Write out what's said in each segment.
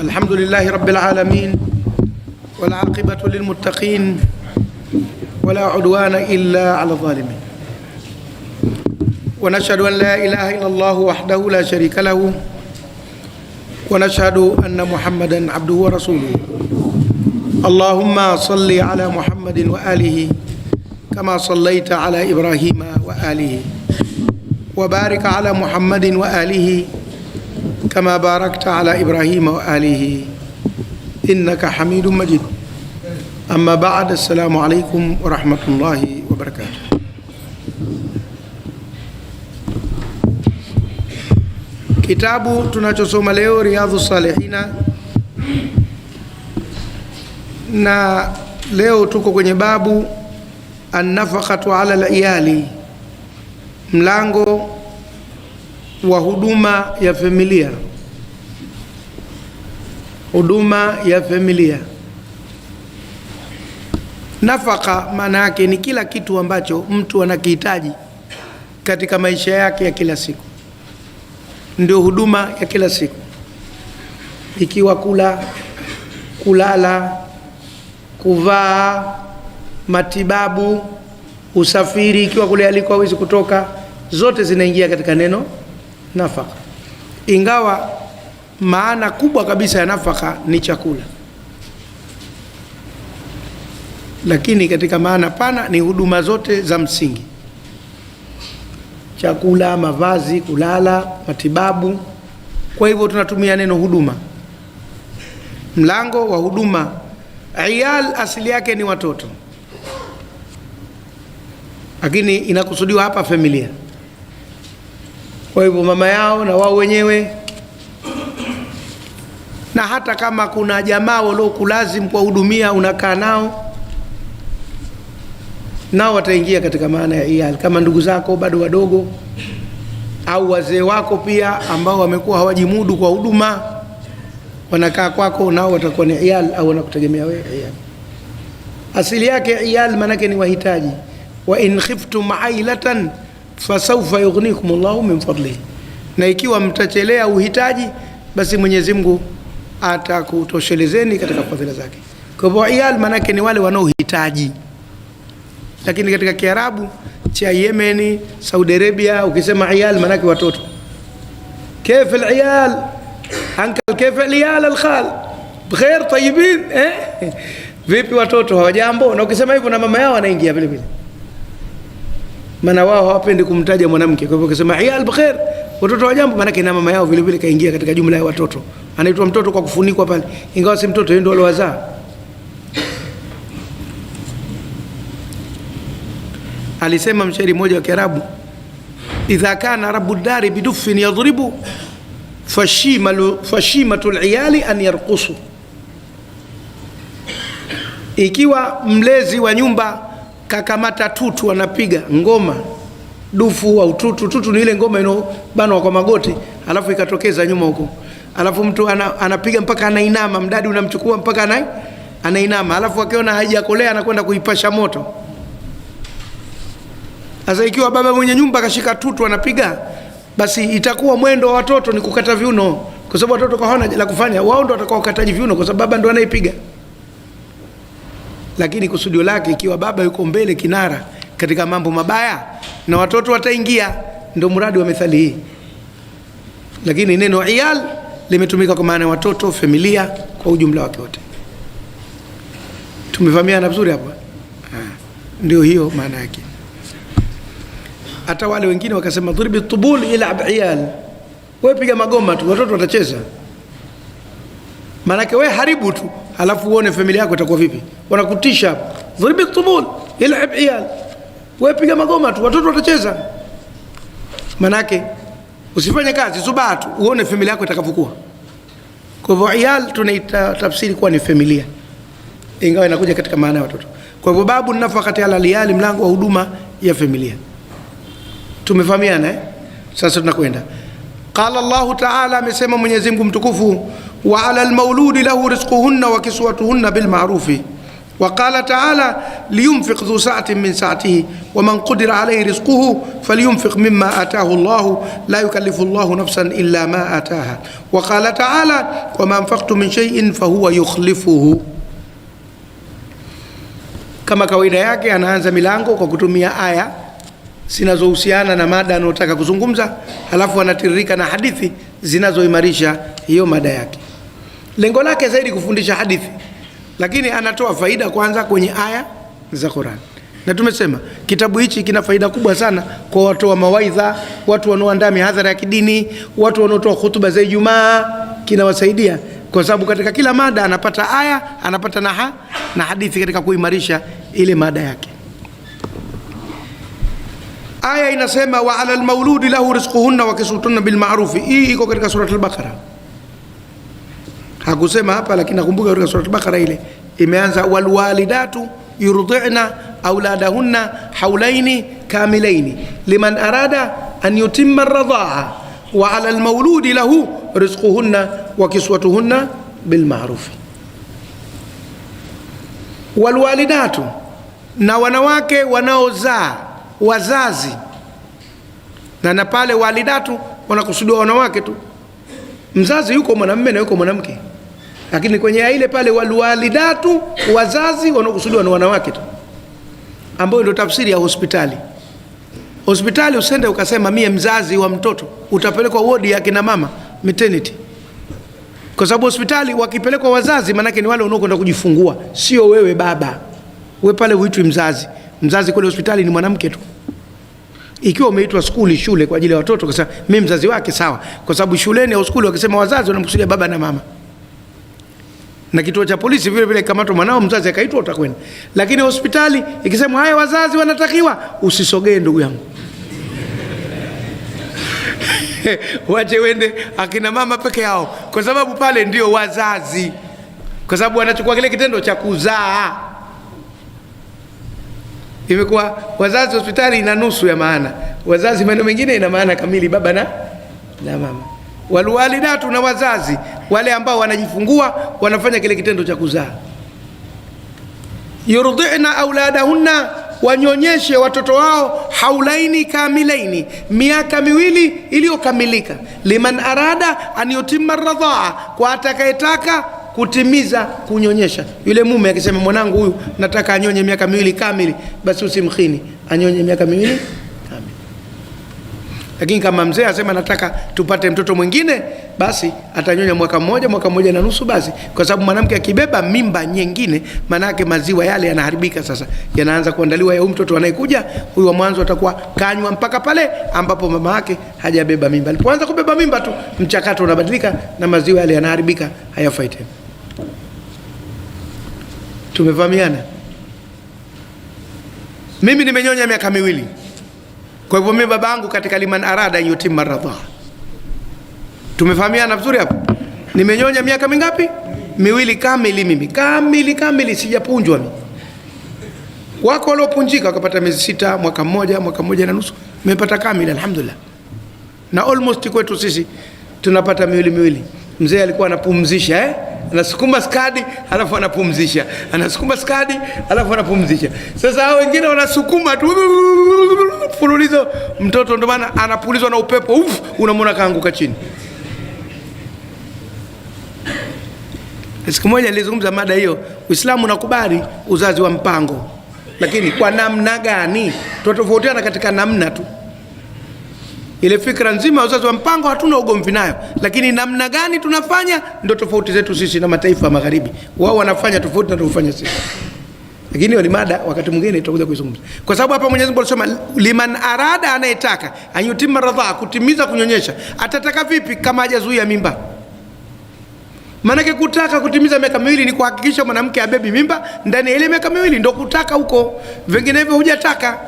الحمد لله رب العالمين والعاقبة للمتقين ولا عدوان إلا على الظالمين، ونشهد أن لا إله إلا الله وحده لا شريك له، ونشهد أن محمدا عبده ورسوله. اللهم صل على محمد وآله كما صليت على إبراهيم وآله، وبارك على محمد وآله كما باركت على إبراهيم وآله إنك حميد مجيد. أما بعد، السلام عليكم ورحمة الله وبركاته. Kitabu tunachosoma leo Riyadhus Salihina, na leo tuko kwenye babu an-nafaqatu ala al-iyali, mlango wa huduma ya familia. Huduma ya familia. Nafaka maana yake ni kila kitu ambacho mtu anakihitaji katika maisha yake ya kila siku, ndio huduma ya kila siku, ikiwa kula, kulala, kuvaa, matibabu, usafiri, ikiwa kule aliko hawezi kutoka, zote zinaingia katika neno nafaka. Ingawa maana kubwa kabisa ya nafaka ni chakula, lakini katika maana pana ni huduma zote za msingi: chakula, mavazi, kulala, matibabu. Kwa hivyo tunatumia neno huduma. Mlango wa huduma. Iyal asili yake ni watoto, lakini inakusudiwa hapa familia. Kwa hivyo mama yao na wao wenyewe, na hata kama kuna jamaa waliokulazimu kuwahudumia, unakaa nao, nao wataingia katika maana ya iyal, kama ndugu zako bado wadogo au wazee wako pia ambao wamekuwa hawajimudu kwa huduma, wanakaa kwako, nao watakuwa ni iyal au wanakutegemea wewe iyal. Asili yake iyal maana yake ni wahitaji. Wa in khiftum ailatan fasawfa yughnikumullahu min fadlihi, na ikiwa mtachelea uhitaji, basi Mwenyezi Mungu atakutoshelezeni katika fadhila zake. Kwa hivyo iyal maana yake ni wale wanaohitaji. Lakini katika Kiarabu cha Yemen, Saudi Arabia, ukisema iyal maana yake watoto. Kayfa al-iyal uncle, kayfa al-iyal al-khal, bkhair tayyibin, vipi watoto, hawajambo? Na ukisema hivyo na mama yao anaingia vile vile, maana wao hawapendi kumtaja mwanamke. Kwa hivyo ukisema iyal bkhair, watoto hawajambo, maana yake na mama yao vile vile kaingia katika jumla ya watoto. Anaitwa mtoto kwa kufunikwa pale, ingawa si mtoto, yeye ndio aliwazaa. Alisema mshairi mmoja wa Kiarabu, idha kana rabbu dari bidufin yadhribu fashimatul iyali an yarqusu, ikiwa mlezi wa nyumba kakamata tutu anapiga ngoma, dufu au tutu. Tutu ni ile ngoma inobanwa kwa magoti, alafu ikatokeza nyuma huko, alafu mtu anapiga mpaka anainama, mdadi unamchukua mpaka anainama, alafu akiona haijakolea anakwenda kuipasha moto. Sasa ikiwa baba mwenye nyumba kashika tutu anapiga, basi itakuwa mwendo wa watoto ni kukata viuno, kwa sababu watoto kwa hawana la kufanya, wao ndio watakao kukataji viuno, kwa sababu baba ndio anaipiga. Lakini kusudio lake, ikiwa baba yuko mbele kinara katika mambo mabaya, na watoto wataingia, ndio mradi wa methali hii. Lakini neno iyal limetumika kwa maana watoto, familia kwa ujumla wake wote. Tumefahamiana vizuri hapo? Ndio hiyo maana yake. Hata wale wengine wakasema dhuribi tubul ila iyal, wewe piga magoma tu, watoto watacheza. Maana yake wewe haribu tu, alafu uone familia yako itakuwa vipi. Wanakutisha hapo, dhuribi tubul ila iyal, wewe piga magoma tu, watoto watacheza. Maana yake usifanye kazi, subaa tu uone familia yako itakavyokuwa. Kwa hivyo iyal tunaita tafsiri kuwa ni familia, ingawa inakuja katika maana ya watoto. Kwa hivyo babu nafaqati ala iyali, mlango wa huduma ya familia. Tumefahamiana Sasa tunakwenda. Qala Allah Ta'ala, amesema Mwenyezi Mungu mtukufu, wa ala almauludi lahu rizquhunna wa kiswatuhunna bil ma'rufi وقال تعالى لينفق ذو سعة من سعته ومن قدر عليه رزقه فلينفق مما آتاه الله لا يكلف الله نفسا إلا ما آتاها. وقال تعالى وما أنفقتم من شيء فهو يخلفه. Kama kawaida yake anaanza milango kwa kutumia aya zinazohusiana na mada anayotaka kuzungumza, halafu anatiririka na hadithi zinazoimarisha hiyo mada yake. Lengo lake zaidi kufundisha hadithi, lakini anatoa faida kwanza kwenye aya za Qur'an. Na tumesema kitabu hichi kina faida kubwa sana kwa watu wa mawaidha, watu wanaoandaa mihadhara ya kidini, watu wanaotoa hutuba za Ijumaa. Kinawasaidia kwa sababu katika kila mada anapata aya, anapata na hadithi katika kuimarisha ile mada yake. Aya inasema wa ala almauludi lahu rizquhunna wa kiswatuhunna bil ma'ruf. Hii iko katika sura al-Baqara. Hakusema hapa, lakini nakumbuka katika sura al-Baqara ile imeanza wal walidatu yurdi'na auladahunna hawlaini kamilaini liman arada an yutimma ar-radha'a wa ala almauludi lahu rizquhunna wa kiswatuhunna bil ma'ruf. Wal walidatu, na wanawake wanaozaa, wazazi. Na pale walidatu wanakusudiwa wanawake tu. Mzazi yuko mwanamume na yuko mwanamke, lakini kwenye ile pale walidatu, wazazi, wanakusudiwa na wanawake tu, ambayo ndio tafsiri ya hospitali. Hospitali usende ukasema mie mzazi wa mtoto, utapelekwa wodi ya kina mama, maternity. Kwa sababu hospitali wakipelekwa wazazi manake ni wale wanaokwenda kujifungua, sio wewe baba. Wewe pale huitwi mzazi. Mzazi kule hospitali ni mwanamke tu. Ikiwa umeitwa shule kwa ajili ya watoto, kwa sababu mimi mzazi wake sawa, kwa sababu shuleni au skuli wakisema wazazi wanamkusudia baba na mama. Na kituo cha polisi vile vile kama mtu mwanao mzazi akaitwa utakwenda. Lakini hospitali ikisema haya wazazi wanatakiwa, usisogee ndugu yangu. Wache wende akina mama peke yao, kwa sababu pale ndio wazazi, kwa sababu wanachukua kile kitendo cha kuzaa. Imekuwa wazazi hospitali ina nusu ya maana, wazazi maneno mengine ina maana kamili, baba na mama. Walwalidatu, na wazazi wale ambao wanajifungua wanafanya kile kitendo cha kuzaa. Yurdina auladahunna, wanyonyeshe watoto wao haulaini kamilaini, miaka miwili iliyokamilika. Liman arada an yutimma radhaa, kwa atakayetaka kutimiza kunyonyesha. Yule mume akisema mwanangu huyu nataka anyonye miaka miwili kamili, basi usimkhini, anyonye miaka miwili kamili. Lakini kama mzee asema nataka tupate mtoto mwingine, basi atanyonya mwaka mmoja na nusu basi, kwa sababu mwanamke akibeba mimba nyingine manake maziwa yale yanaharibika, sasa yanaanza kuandaliwa ya huyu mtoto anayekuja. Huyu wa mwanzo atakuwa kanywa mpaka pale ambapo mama yake hajabeba mimba. Alipoanza kubeba mimba tu mchakato unabadilika na maziwa yale yanaharibika, hayafai tena. Tumefahamiana? Mimi nimenyonya miaka miwili, kwa hivyo mimi babangu katika liman arada yutimma radha. Tumefahamiana vizuri hapo? Nimenyonya miaka mingapi? Miwili kamili. Mimi kamili sijapunjwa mimi. Wako waliopunjika wakapata miezi 6, mwaka mmoja na nusu. Nimepata kamili alhamdulillah. Na almost kwetu sisi tunapata miwili. Mzee alikuwa anapumzisha anasukuma skadi alafu anapumzisha, anasukuma skadi alafu anapumzisha. Sasa hao wengine wanasukuma tu fululizo, mtoto ndo maana anapulizwa na upepo, unamwona kaanguka chini. Siku moja nilizungumza mada hiyo, Uislamu unakubali uzazi wa mpango, lakini kwa namna gani? Tunatofautiana katika namna tu. Ile fikra nzima ya uzazi wa mpango hatuna ugomvi nayo, lakini namna gani tunafanya ndio tofauti zetu sisi na mataifa ya magharibi. Wao wanafanya tofauti na tunafanya sisi. Lakini hiyo ni mada wakati mwingine tutakuja kuizungumza. Kwa sababu hapa Mwenyezi Mungu alisema liman arada, anayetaka anyutimma radha, kutimiza kunyonyesha. Atataka vipi kama hajazuia mimba? Maana kutaka kutimiza miaka miwili ni kuhakikisha mwanamke abebi mimba ndani ya ile miaka miwili, ndio kutaka huko. Vinginevyo hujataka.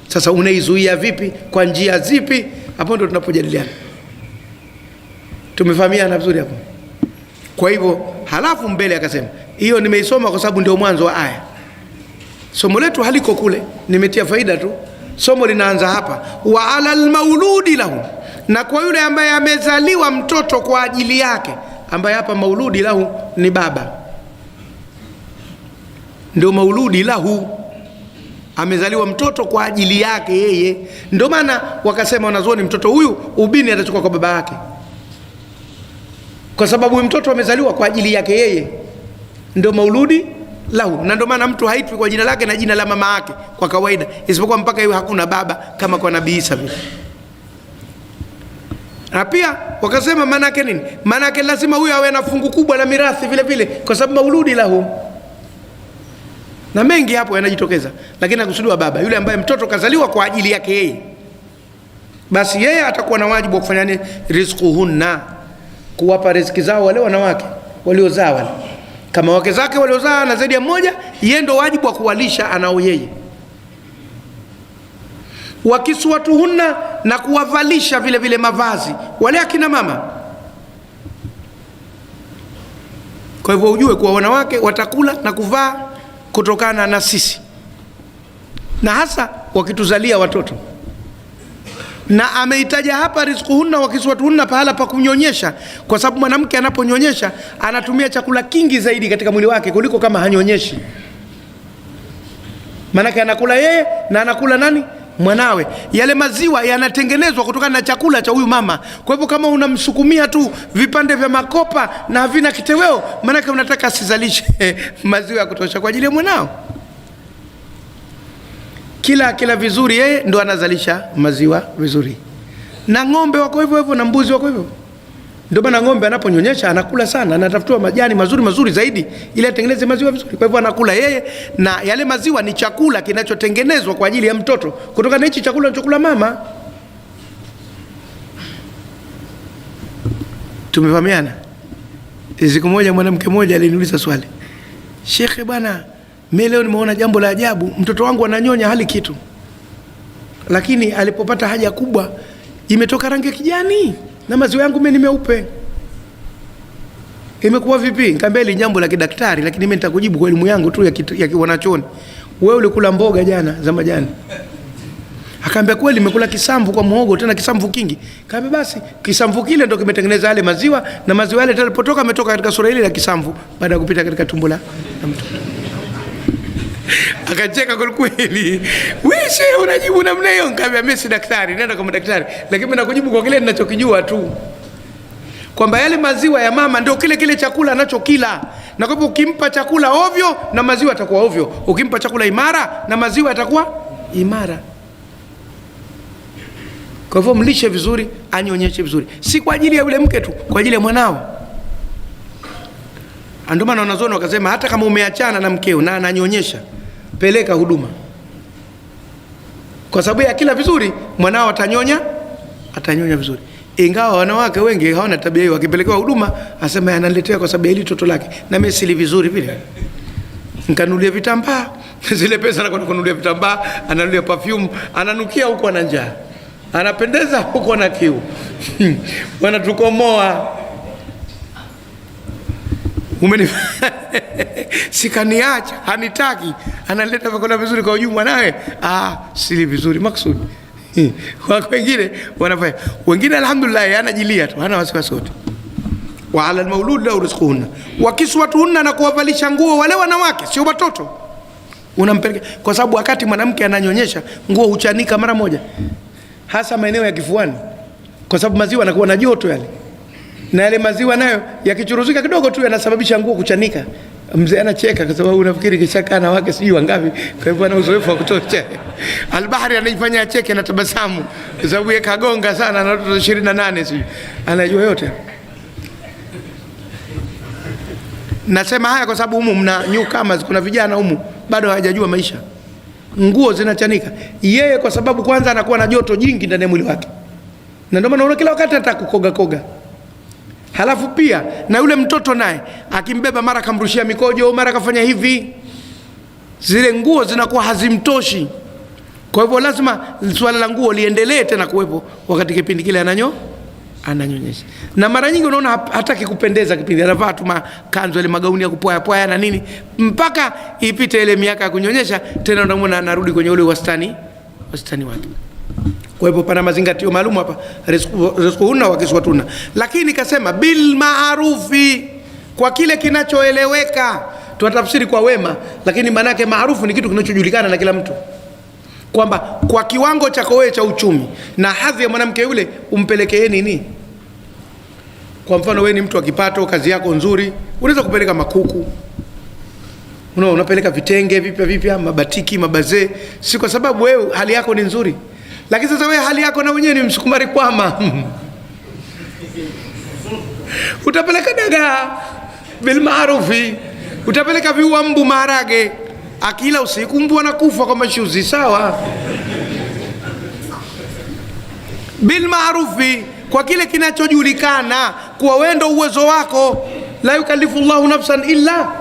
Sasa unaizuia vipi? Kwa njia zipi? Hapo ndio tunapojadiliana. Tumefahamiana vizuri hapo? Kwa hivyo halafu mbele akasema, hiyo nimeisoma kwa sababu ndio mwanzo wa aya. Somo letu haliko kule, nimetia faida tu. Somo linaanza hapa, wa alal mauludi lahu, na kwa yule ambaye amezaliwa mtoto kwa ajili yake, ambaye hapa mauludi lahu ni baba. ndio mauludi lahu, amezaliwa mtoto kwa ajili yake yeye. Ndio maana wakasema wanazuoni, mtoto huyu ubini atachukua kwa baba yake, kwa sababu mtoto amezaliwa kwa ajili yake yeye, ndio mauludi lahu. Na ndio maana mtu haitwi kwa jina lake na jina la mama yake kwa kawaida, isipokuwa mpaka iwe hakuna baba, kama kwa Nabii Isa vile. Na pia wakasema maana yake nini? Maana yake lazima huyu awe na fungu kubwa la mirathi vile vile, kwa sababu mauludi lahu. Na mengi hapo yanajitokeza, lakini nakusudiwa baba yule ambaye mtoto kazaliwa kwa ajili yake yeye, basi yeye atakuwa na wajibu wa kufanya nini? Rizquhunna, kuwapa riziki zao wale wanawake waliozaa wale. Kama wake zake waliozaa na zaidi ya mmoja, yeye ndo wajibu wa kuwalisha anao yeye. Wakiswatuhunna, na kuwavalisha vile vile mavazi wale akina mama. Kwa hivyo ujue kuwa wanawake watakula na kuvaa kutokana na sisi, na hasa wakituzalia watoto. Na ameitaja hapa rizquhunna wa kiswatuhunna pahala pa kunyonyesha, kwa sababu mwanamke anaponyonyesha anatumia chakula kingi zaidi katika mwili wake kuliko kama hanyonyeshi. Maanake anakula yeye na anakula nani? Mwanawe. Yale maziwa yanatengenezwa kutokana na chakula cha huyu mama. Kwa hivyo kama unamsukumia tu vipande vya makopa na havina kiteweo, maanake unataka asizalishe maziwa ya kutosha kwa ajili ya mwanao. Kila vizuri yeye ndo anazalisha maziwa vizuri. Na ng'ombe wako hivyo hivyo, na mbuzi wako hivyo. Ndio maana ng'ombe anaponyonyesha anakula sana, anatafutiwa majani mazuri zaidi ili atengeneze maziwa vizuri. Kwa hivyo anakula yeye, na yale maziwa ni chakula kinachotengenezwa kwa ajili ya mtoto kutokana na hichi chakula anachokula mama. Tumefahamiana? Siku moja mwanamke mmoja aliniuliza swali, Shekhe bwana, mimi leo nimeona jambo la ajabu, mtoto wangu ananyonya hali kitu, lakini alipopata haja kubwa imetoka rangi ya kijani na maziwa yangu mimi ni meupe. Imekuwa vipi? Nikamwambia ni jambo la kidaktari, lakini mimi nitakujibu kwa elimu yangu tu ya wanachoni. Wewe ulikula mboga jana za majani? Akaambia kweli nimekula kisamvu kwa muhogo, tena kisamvu kingi. Kaambia basi kisamvu kile ndio kimetengeneza yale maziwa, na maziwa yale yalipotoka ametoka katika sura ile ya kisamvu baada ya kupita katika tumbo la mtoto. Akacheka kwa kweli. Wewe shehe unajibu namna hiyo? Nikamwambia mimi si daktari, nenda kwa daktari, lakini mimi nakujibu kwa kile ninachokijua tu, kwamba yale maziwa ya mama ndio kile chakula anachokila. Na kwa hivyo ukimpa chakula ovyo na maziwa yatakuwa ovyo, ukimpa chakula imara na maziwa yatakuwa imara. Kwa hivyo mlishe vizuri, anyonyeshe vizuri, si kwa ajili ya yule mke tu, kwa ajili ya mwanao. Ndio maana wanazuoni wakasema hata kama umeachana na mkeo na ananyonyesha, peleka huduma, kwa sababu ya kila vizuri mwanao atanyonya vizuri. Ingawa wanawake wengi hawana tabia hiyo, wakipelekewa huduma asema ananiletea kwa sababu ya hili toto lake, na mimi sili vizuri vile, nikanulia vitambaa zile pesa na kununulia vitambaa, ananulia perfume, ananukia huko ana njaa, anapendeza huko na kiu wanatukomoa. Sikaniacha, hanitaki, analeta vyakula vizuri kwa ujumla, nawe sili vizuri maksudi. Wako wengine wanafanya, wengine alhamdulillah anajilia tu, hana wasiwasi wote. Wa ala almaulud lahu rizquhunna wa kiswatuhunna, na kuwavalisha nguo wale wanawake, sio watoto. Unampeleka, kwa sababu wakati mwanamke ananyonyesha nguo huchanika mara moja, hasa maeneo ya kifuani, kwa sababu maziwa yanakuwa na joto yale, na yale maziwa nayo yakichuruzika kidogo tu yanasababisha nguo kuchanika. Mzee anacheka kwa sababu unafikiri kishakaa na wake sijui wangapi, kwa hivyo ana uzoefu wa kutosha. Albahari anaifanya acheke na tabasamu kwa sababu yeye kagonga sana na watoto 28 sijui, anajua yote. Nasema haya kwa sababu humu mna newcomers, kuna vijana humu bado hawajajua maisha. Nguo zinachanika, yeye kwa sababu kwanza anakuwa na joto jingi ndani ya mwili wake, na ndio maana unaona kila wakati anataka kukoga. Halafu pia na yule mtoto naye akimbeba, mara kamrushia mikojo, mara kafanya hivi, zile nguo zinakuwa hazimtoshi. Kwa hivyo lazima swala la nguo liendelee tena kuwepo wakati kipindi kile ananyonyesha. Na mara nyingi unaona hataki kupendeza kipindi anavaa tu makanzu ile magauni ya kupoa na nini, mpaka ipite ile miaka ya kunyonyesha tena unamwona anarudi kwenye ule wastani wake. Kwa hivyo pana mazingatio maalum hapa, rizquhunna wa kiswatuhunna. Lakini kasema bil maarufi, kwa kile kinachoeleweka. tuatafsiri kwa wema, lakini maana yake maarufu ni kitu kinachojulikana na kila mtu, kwamba kwa kiwango chako wewe cha uchumi na hadhi ya mwanamke yule umpelekee nini. Kwa mfano wewe ni mtu wa kipato, kazi yako nzuri, unaweza kupeleka makuku, unapeleka vitenge vipya, mabatiki, mabazee, si kwa sababu wewe hali yako ni nzuri. Lakini sasa wewe hali yako na wenyewe ni msukumari kwama utapeleka dagaa bil maarufi, utapeleka viwambu maharage, akila usiku mbwa na kufa kwa mashuzi, sawa, bil maarufi, kwa kile kinachojulikana kuwa wewe ndio uwezo wako. La yukallifu Allahu nafsan illa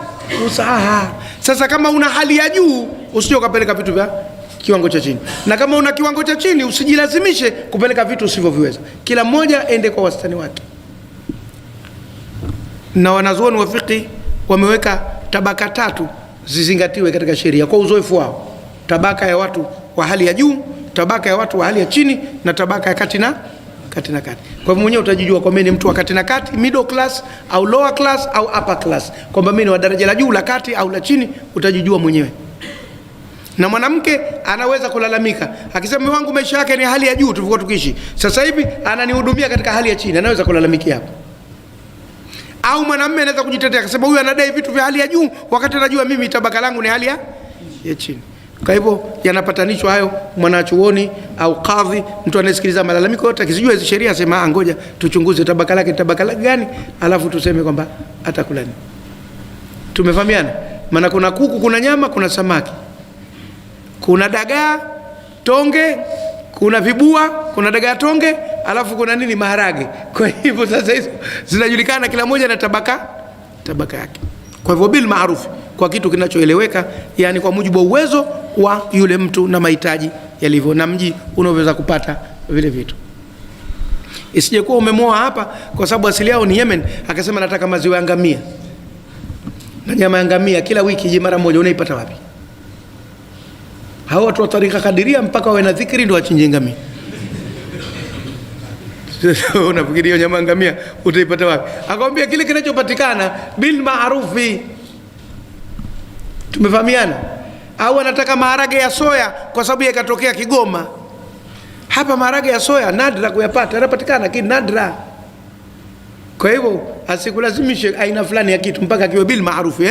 usaha. Sasa kama una hali ya juu usije ukapeleka vitu vya kiwango cha chini, na kama una kiwango cha chini usijilazimishe kupeleka vitu usivyoviweza. Kila mmoja ende kwa wastani wake. Na wanazuoni wa fiqh wameweka tabaka 3 zizingatiwe katika sheria kwa uzoefu wao: tabaka ya watu wa hali ya juu, tabaka ya watu wa hali ya chini, na tabaka ya kati na kati. Kwa hivyo mwenyewe utajijua kwamba mimi ni mtu wa kati na kati, middle class au lower class au upper class, kwamba mimi ni wa daraja la juu, la kati au la chini, utajijua mwenyewe. Na mwanamke anaweza kulalamika akisema mume wangu maisha yake ni hali ya juu tulikuwa tukiishi, sasa hivi ananihudumia katika hali ya chini, anaweza kulalamikia hapo. Au mwanamume anaweza kujitetea akasema huyu anadai vitu vya hali ya juu wakati anajua mimi tabaka langu ni hali ya chini. Kwa hivyo yanapatanishwa hayo mwanachuoni au kadhi, mtu anayesikiliza malalamiko yote akisijua hizo sheria asema ngoja tuchunguze tabaka lake gani, alafu tuseme kwamba atakula nini. Tumefahamiana? Maana kuna kuku, kuna nyama, kuna samaki, kuna dagaa tonge, kuna vibua, kuna dagaa tonge, alafu kuna nini, maharage. Kwa hivyo sasa hizo zinajulikana kila moja na tabaka yake. Kwa hivyo bil maarufu, kwa kitu kinachoeleweka, yani kwa mujibu wa uwezo wa yule mtu na mahitaji yalivyo na mji unaoweza kupata vile vitu. Isije kuwa umemoa hapa kwa sababu asili yao ni Yemen, akasema nataka maziwa ya ngamia na nyama ya ngamia kila wiki mara moja, unaipata wapi? Hao watu wa tarika kadiria mpaka wawe na dhikri ndio wachinje ngamia. Unafikiri hiyo nyama ngamia utaipata wapi? Akamwambia kile kinachopatikana bil maarufi. Tumefahamiana? Au anataka maharage ya soya kwa sababu yakatokea Kigoma. Hapa maharage ya soya nadra kuyapata, yanapatikana lakini nadra. Kwa hivyo asikulazimishe aina fulani ya kitu mpaka kiwe bil maarufi,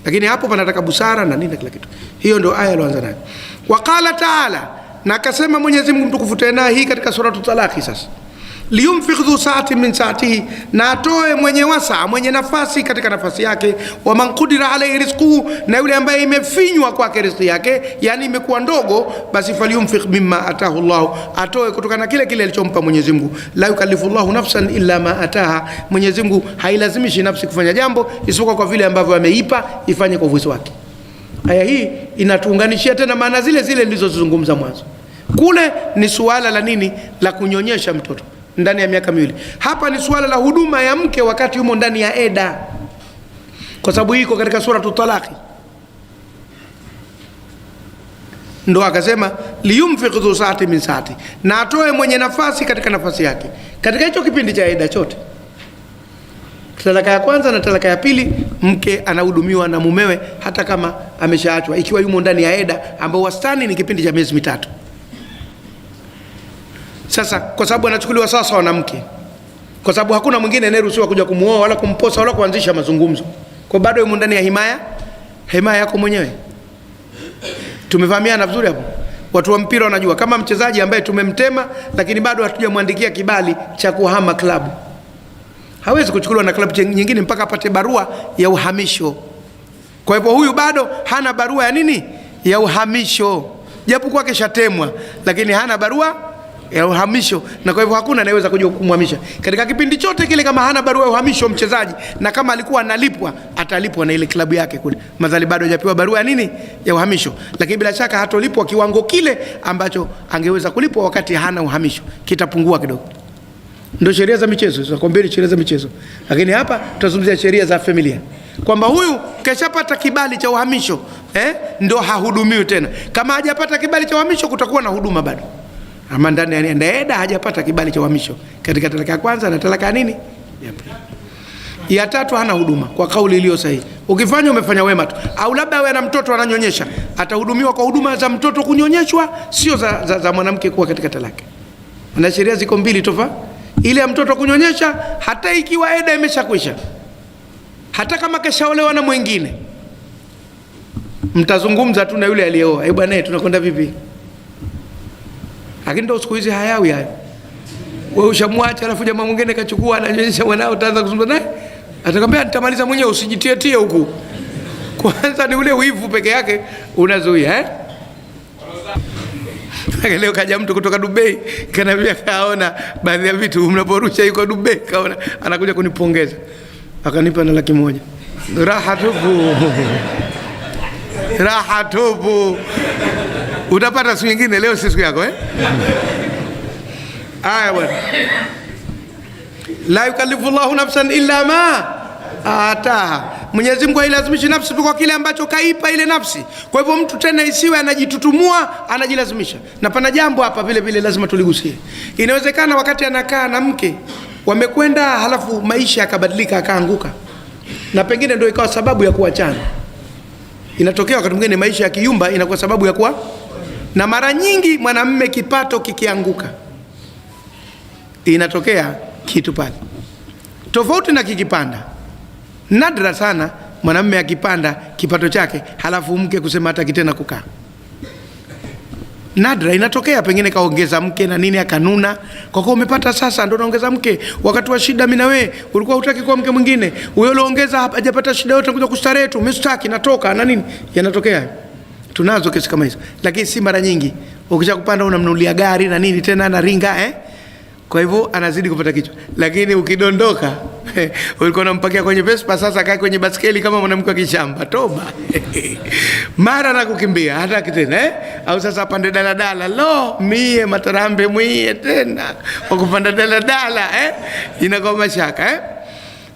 lakini hapo panataka busara na nini kila kitu. Hiyo ndio aya iliyoanza nayo. Waqala taala, na akasema Mwenyezi Mungu mtukufu tena hii katika suratu Talaq sasa, liyumfiq dhu sa'atin min sa'atihi, na atoe mwenye wasa, mwenye nafasi katika nafasi yake, wa man qudira alayhi rizquhu, na yule ambaye imefinywa kwake riziki yake, yani imekuwa ndogo, basi falyumfiq mimma atahu Allah, atoe kutokana na kile alichompa Mwenyezi Mungu. La yukallifu Allahu nafsan illa ma ataha, Mwenyezi Mungu hailazimishi nafsi kufanya jambo isipokuwa kwa vile ambavyo ameipa ifanye kwa uwezo wake. Aya hii inatuunganishia tena maana zile nilizozungumza mwanzo. Kule ni suala la nini? La kunyonyesha mtoto ndani ya miaka miwili. Hapa ni suala la huduma ya mke wakati yumo ndani ya eda, kwa sababu hii iko katika suratu Talaq. Ndo akasema liyumfiq dhu sa'ati min sa'ati, na atoe mwenye nafasi katika nafasi yake katika hicho kipindi cha eda chote. Talaka ya kwanza na talaka ya pili, mke anahudumiwa na mumewe hata kama ameshaachwa, ikiwa yumo ndani ya eda ambao wastani ni kipindi cha miezi 3. Sasa kwa sababu anachukuliwa sasa mwanamke, kwa sababu hakuna mwingine anayeruhusiwa kuja kumuoa wala kumposa wala kuanzisha mazungumzo, kwa bado yumo ndani ya himaya yako mwenyewe. Tumefahamiana vizuri hapo? Watu wa mpira wanajua, kama mchezaji ambaye tumemtema lakini bado hatujamwandikia kibali cha kuhama klabu, hawezi kuchukuliwa na klabu nyingine mpaka apate barua ya uhamisho. Kwa hivyo huyu bado hana barua ya nini? Ya uhamisho. Japo kwake shatemwa, lakini hana barua ya uhamisho, na kwa hivyo hakuna anayeweza kuja kumhamisha katika kipindi chote kile kama hana barua ya uhamisho mchezaji, na kama alikuwa analipwa atalipwa na ile klabu yake kule, madhali bado hajapewa barua ya nini? Ya uhamisho. Lakini bila shaka hatolipwa kiwango kile ambacho angeweza kulipwa wakati hana uhamisho, kitapungua kidogo. Ndio sheria za michezo, tunakwambia sheria za michezo. Lakini hapa tutazungumzia sheria za familia, kwamba huyu keshapata kibali cha uhamisho, ndio hahudumiwi tena. Kama hajapata kibali cha uhamisho kutakuwa na huduma bado. Ama ndani ya eda hajapata kibali cha uhamisho katika talaka ya kwanza na talaka ya nini? Ya 3 hana huduma kwa kauli iliyo sahihi. Ukifanya umefanya wema tu. Au labda awe na mtoto ananyonyesha, atahudumiwa kwa huduma za mtoto kunyonyeshwa, sio za mwanamke kuwa katika talaka. Na sheria ziko mbili tofauti. Ile ya mtoto kunyonyesha, hata ikiwa eda imeshakwisha, hata kama keshaolewa na mwingine, mtazungumza tu na yule aliyeoa, bwana tunakwenda vipi? Lakini ndio siku hizi hayawi hayo. Wewe ushamwacha alafu jamaa mwingine kachukua ananyonyesha mwanao, utaanza kuzungumza naye, atakwambia nitamaliza mwenyewe, usijitie huku. Kwanza ni ule wivu peke yake unazuia Leo kaja mtu kutoka Dubai, kanambia kaona baadhi ya vitu mnaporusha yuko Dubai, kaona anakuja kunipongeza. Akanipa na 100,000. Raha tupu. Raha tupu. Utapata siku nyingine, leo si siku yako Aya bwana. La yukallifu Allahu nafsan illa ma ataha. Mwenyezi Mungu hailazimishi nafsi kwa kile ambacho kaipa ile nafsi. Kwa hivyo mtu tena isiwe anajitutumua, anajilazimisha. Na pana jambo hapa vile vile lazima tuligusie. Inawezekana wakati anakaa na mke wamekwenda, halafu maisha yakabadilika, akaanguka, na pengine ndio ikawa sababu ya kuachana. Inatokea wakati mwingine maisha ya kiyumba inakuwa sababu ya kuwa, na mara nyingi mwanamume kipato kikianguka inatokea kitu pale. Tofauti na kikipanda. Nadra sana mwanamume akipanda kipato chake halafu mke kusema hata kitena kukaa. Nadra inatokea, pengine kaongeza mke na nini akanuna, kwa kuwa umepata sasa ndio unaongeza mke. Wakati wa shida mimi na wewe ulikuwa hutaki kwa mke mwingine, huyo uliongeza hajapata shida yote kuja kustarehe tu, umestaki natoka na nini. Yanatokea. Tunazo kesi kama hizo, lakini si mara nyingi. Ukisha kupanda unamnunulia gari na nini tena anaringa Kwa hivyo anazidi kupata kichwa. Lakini ukidondoka ulikuwa unampakia kwenye Vespa, sasa kae kwenye baskeli kama mwanamke wa kishamba. Toba. Mara na kukimbia hata kitena au sasa pande daladala. Lo, mie matarambe mwie tena wakupanda daladala inakuwa mashaka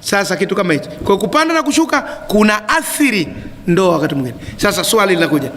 Sasa kitu kama hicho, kwa kupanda na kushuka kuna athiri ndoa wakati mwingine. Sasa swali linakuja,